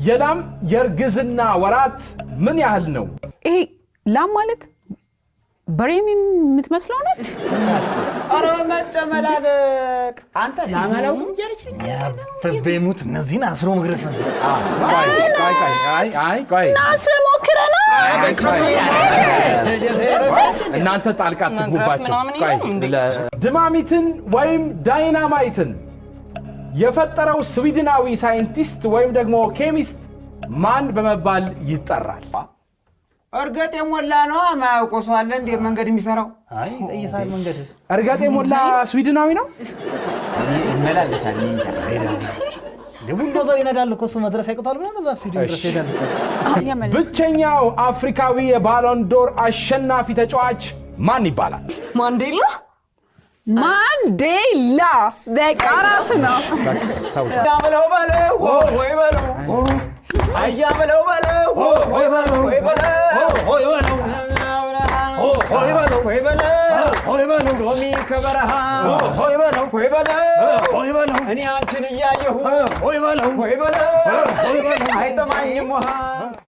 የላም የርግዝና ወራት ምን ያህል ነው? ይሄ ላም ማለት በሬም የምትመስለው ነው? አረ መጨመላለቅ አንተ ላማላውቅም እያለችኝ ያበበሙት እነዚህን አስሮ መግረፍ ነው። ቆይ አስረ ሞክረና እናንተ ጣልቃ ትግቡባቸው። ቆይ ድማሚትን ወይም ዳይናማይትን የፈጠረው ስዊድናዊ ሳይንቲስት ወይም ደግሞ ኬሚስት ማን በመባል ይጠራል? እርገጥ የሞላ ነው ማያውቀው ሰው አለ እንደ መንገድ የሚሰራው? አይ ጠይሳል መንገድ እርገጥ የሞላ ስዊድናዊ ነው? ይመላለሳል እንጂ ለቡልዶዘር ይነዳል እኮ እሱ መድረስ ያቅታል ብለ ነው ዛፍ ሲዲ ድረስ ሄዳል። ብቸኛው አፍሪካዊ የባሎን ዶር አሸናፊ ተጫዋች ማን ይባላል? ማንዴላ በቃ ራሱ ነው። ያበለው በለው ወይ በለው አያበለው በለው ወይ በለው ወይ በለው ወይ በለው ወይ በለው ወይ በለው ወይ በለው ሎሚ ከበረሃ ወይ በለው ወይ በለው ወይ በለው እኔ አንቺን እያየሁ ወይ በለው ወይ በለው አይጠማኝም ውሃ